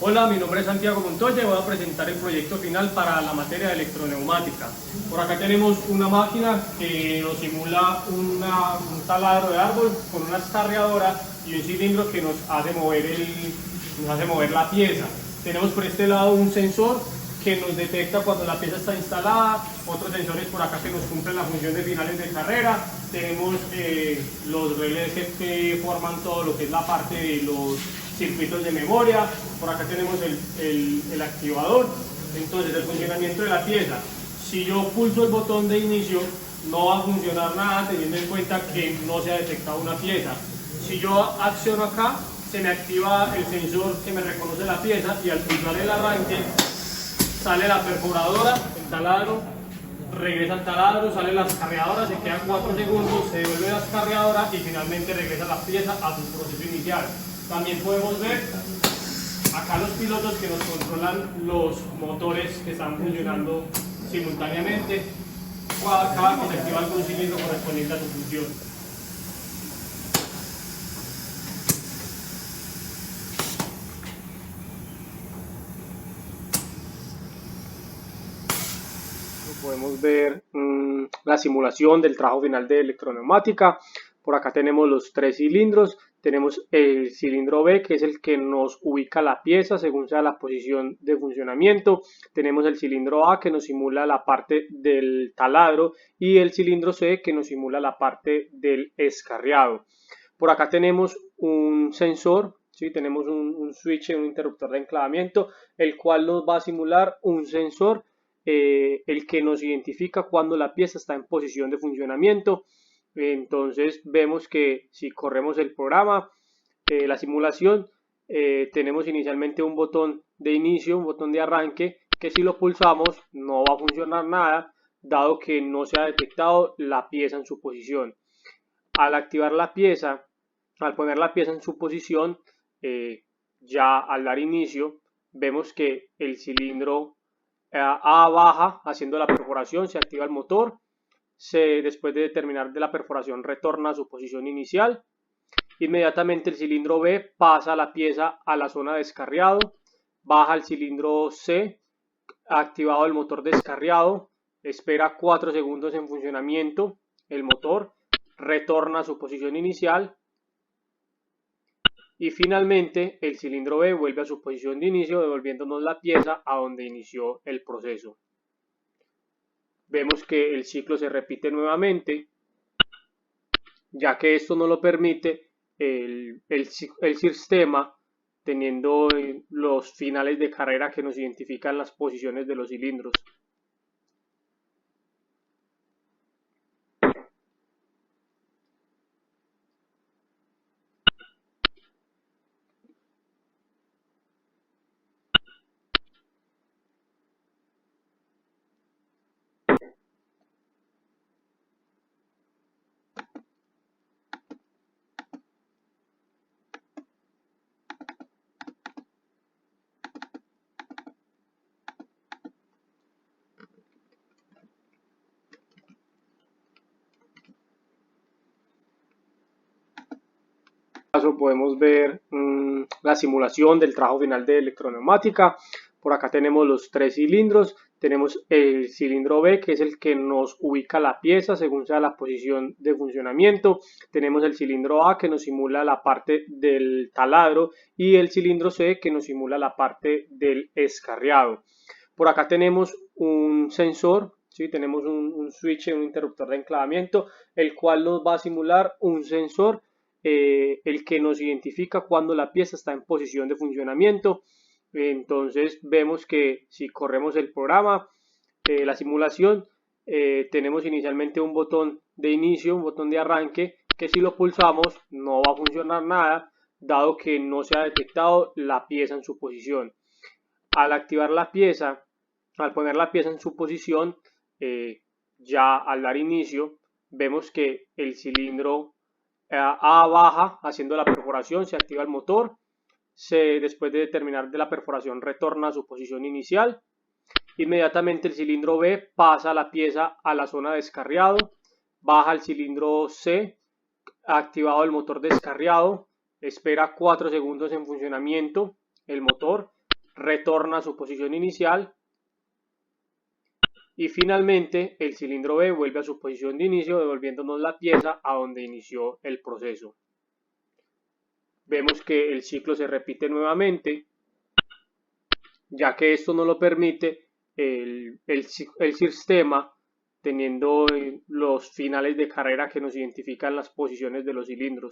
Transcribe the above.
Hola, mi nombre es Santiago Montoya y voy a presentar el proyecto final para la materia de electroneumática. Por acá tenemos una máquina que nos simula un taladro de árbol con una escarriadora y un cilindro que nos hace mover la pieza. Tenemos por este lado un sensor que nos detecta cuando la pieza está instalada, otros sensores por acá que nos cumplen la función de finales de carrera, tenemos los relés que forman todo lo que es la parte de los circuitos de memoria, por acá tenemos el activador. Entonces el funcionamiento de la pieza, si yo pulso el botón de inicio no va a funcionar nada teniendo en cuenta que no se ha detectado una pieza. Si yo acciono acá, se me activa el sensor que me reconoce la pieza y al pulsar el arranque sale la perforadora, el taladro, regresa al taladro, sale la escarreadora, se quedan 4 segundos, se devuelve la escarreadora y finalmente regresa la pieza a su proceso inicial. También podemos ver acá los pilotos que nos controlan los motores que están funcionando simultáneamente, cada que se activa algún cilindro correspondiente a su función. Podemos ver la simulación del trabajo final de electroneumática. Por acá tenemos los 3 cilindros, tenemos el cilindro B que es el que nos ubica la pieza según sea la posición de funcionamiento, tenemos el cilindro A que nos simula la parte del taladro y el cilindro C que nos simula la parte del escarriado. Por acá tenemos un sensor, ¿sí? Tenemos un switch, un interruptor de enclavamiento, el cual nos va a simular un sensor el que nos identifica cuando la pieza está en posición de funcionamiento. Entonces vemos que si corremos el programa, la simulación, tenemos inicialmente un botón de inicio, un botón de arranque, que si lo pulsamos no va a funcionar nada, dado que no se ha detectado la pieza en su posición. Al activar la pieza, al poner la pieza en su posición, ya al dar inicio, vemos que el cilindro A baja haciendo la perforación, se activa el motor, después de terminar de la perforación retorna a su posición inicial, inmediatamente el cilindro B pasa la pieza a la zona de descarriado, baja el cilindro C, activado el motor descarriado, espera 4 segundos en funcionamiento el motor, retorna a su posición inicial y finalmente el cilindro B vuelve a su posición de inicio devolviéndonos la pieza a donde inició el proceso. Vemos que el ciclo se repite nuevamente, ya que esto no lo permite el sistema teniendo los finales de carrera que nos identifican las posiciones de los cilindros. Podemos ver la simulación del trabajo final de electroneumática. Por acá tenemos los 3 cilindros, tenemos el cilindro B que es el que nos ubica la pieza según sea la posición de funcionamiento, tenemos el cilindro A que nos simula la parte del taladro y el cilindro C que nos simula la parte del escarriado. Por acá tenemos un sensor, ¿sí? Tenemos un switch, un interruptor de enclavamiento, el cual nos va a simular un sensor el que nos identifica cuando la pieza está en posición de funcionamiento. Entonces vemos que si corremos el programa, la simulación, tenemos inicialmente un botón de inicio, un botón de arranque, que si lo pulsamos no va a funcionar nada, dado que no se ha detectado la pieza en su posición. Al activar la pieza, al poner la pieza en su posición, ya al dar inicio, vemos que el cilindro A baja haciendo la perforación, se activa el motor, después de terminar de la perforación retorna a su posición inicial, inmediatamente el cilindro B pasa la pieza a la zona de descarriado, baja el cilindro C, activado el motor descarriado, espera 4 segundos en funcionamiento el motor, retorna a su posición inicial y finalmente el cilindro B vuelve a su posición de inicio, devolviéndonos la pieza a donde inició el proceso. Vemos que el ciclo se repite nuevamente, ya que esto no lo permite el sistema, teniendo los finales de carrera que nos identifican las posiciones de los cilindros.